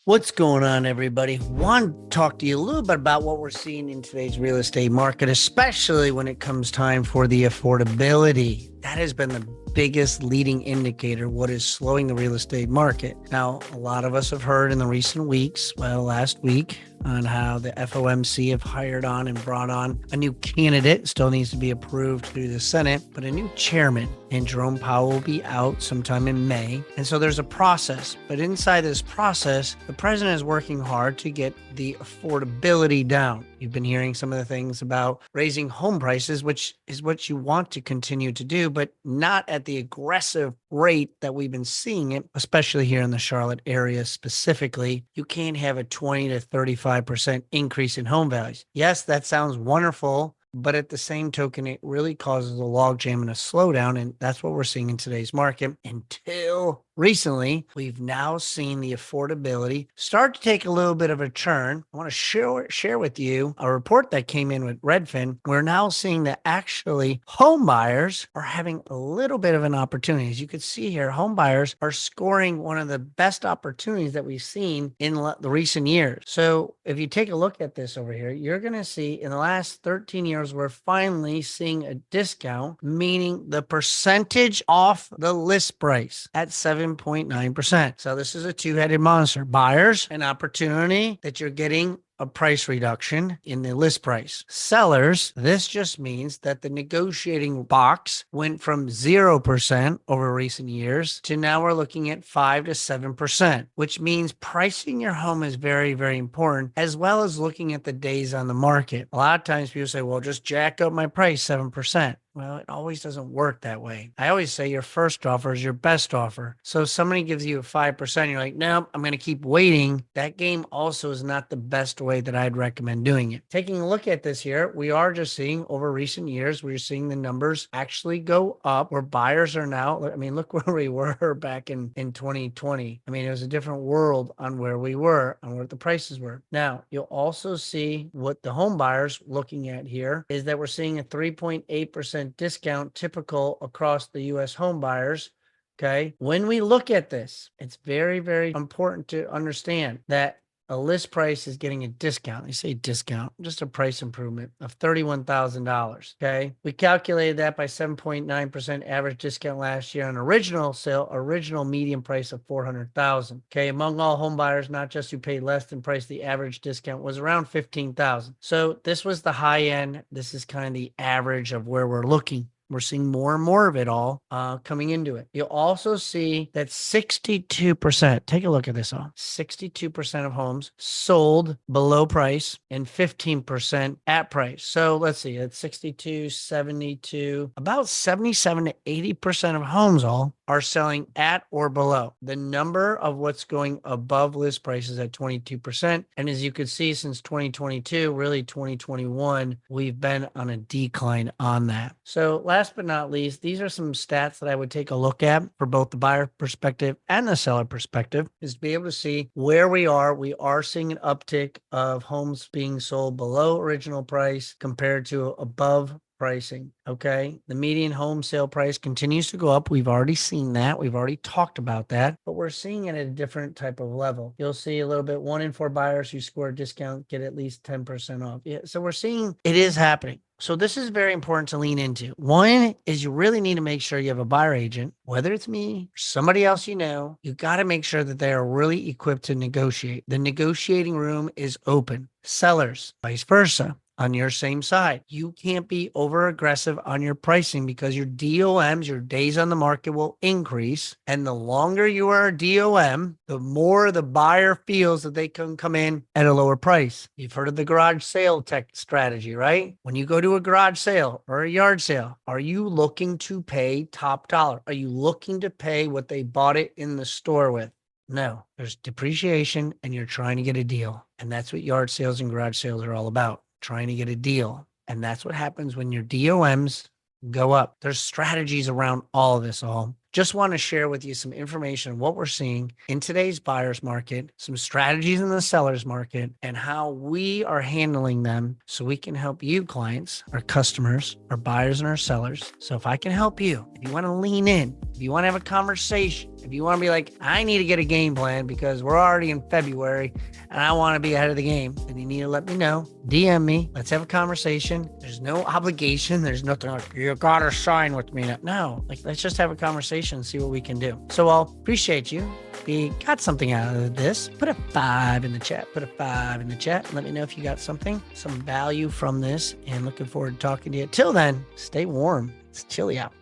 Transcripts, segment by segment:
What's going on, everybody? Want to talk to you a little bit about what we're seeing in today's real estate market, especially when it comes time for the affordability. That has been the biggest leading indicator, what is slowing the real estate market. Now, a lot of us have heard in the recent weeks, last week, on how the FOMC have hired on and brought on a new candidate. Still needs to be approved through the Senate, but a new chairman. And Jerome Powell will be out sometime in May. And so there's a process. But inside this process, the president is working hard to get the affordability down. You've been hearing some of the things about raising home prices, which is what you want to continue to do, but not at the aggressive rate that we've been seeing it, especially here in the Charlotte area specifically. You can't have a 20 to 35% increase in home values. Yes, that sounds wonderful, but at the same token, it really causes a logjam and a slowdown. And that's what we're seeing in today's market. Until recently, we've now seen the affordability start to take a little bit of a turn. I want to share with you a report that came in with Redfin. We're now seeing that actually home buyers are having a little bit of an opportunity. As you can see here, home buyers are scoring one of the best opportunities that we've seen in the recent years. So if you take a look at this over here, you're going to see in the last 13 years, we're finally seeing a discount, meaning the percentage off the list price at 7.9%. So this is a two-headed monster. Buyers, an opportunity that you're getting a price reduction in the list price. Sellers, this just means that the negotiating box went from 0% over recent years to now we're looking at 5 to 7%, which means pricing your home is very, very important, as well as looking at the days on the market. A lot of times people say, well, just jack up my price 7%. Well, it always doesn't work that way. I always say your first offer is your best offer. So if somebody gives you a 5%, you're like, no, I'm going to keep waiting. That game also is not the best way that I'd recommend doing it. Taking a look at this here, we are just seeing over recent years, we're seeing the numbers actually go up where buyers are now. I mean, look where we were back in 2020. I mean, it was a different world on where we were, on what the prices were. Now, you'll also see what the home buyers looking at here is that we're seeing a 3.8% discount typical across the U.S. home buyers. Okay. When we look at this, it's very, very important to understand that a list price is getting a discount. They say discount, just a price improvement of $31,000. Okay. We calculated that by 7.9% average discount last year on original median price of $400,000. Okay. Among all home buyers, not just who paid less than price, the average discount was around $15,000. So this was the high end. This is kind of the average of where we're looking. We're seeing more and more of it all coming into it. You'll also see that 62%, take a look at this all, 62% of homes sold below price and 15% at price. So let's see, it's 62, 72, about 77 to 80% of homes all are selling at or below. The number of what's going above list price is at 22%. And as you can see, since 2022, really 2021, we've been on a decline on that. So last but not least, these are some stats that I would take a look at for both the buyer perspective and the seller perspective, is to be able to see where we are. We are seeing an uptick of homes being sold below original price compared to above pricing. Okay. The median home sale price continues to go up. We've already seen that. We've already talked about that, but we're seeing it at a different type of level. You'll see a little bit 1 in 4 buyers who score a discount get at least 10% off. Yeah. So we're seeing it is happening. So this is very important to lean into. One is you really need to make sure you have a buyer agent, whether it's me or somebody else you know, you got to make sure that they are really equipped to negotiate. The negotiating room is open. Sellers, vice versa. On your same side, you can't be over aggressive on your pricing because your DOMs, your days on the market, will increase. And the longer you are a DOM, the more the buyer feels that they can come in at a lower price. You've heard of the garage sale tech strategy, right? When you go to a garage sale or a yard sale, are you looking to pay top dollar? Are you looking to pay what they bought it in the store with? No, there's depreciation and you're trying to get a deal. And that's what yard sales and garage sales are all about. Trying to get a deal. And that's what happens when your DOMs go up. There's strategies around all of this all. Just want to share with you some information on what we're seeing in today's buyer's market, some strategies in the seller's market, and how we are handling them so we can help you clients, our customers, our buyers, and our sellers. So if I can help you, if you want to lean in, if you want to have a conversation, if you want to be like, I need to get a game plan because we're already in February and I want to be ahead of the game, then you need to let me know. DM me. Let's have a conversation. There's no obligation. There's nothing like, you got to sign with me. No, like, let's just have a conversation and see what we can do. So I'll appreciate you. If you got something out of this, put a 5 in the chat. Put a 5 in the chat. And let me know if you got something, some value from this. And looking forward to talking to you. Till then, stay warm. It's chilly out.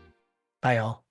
Bye, y'all.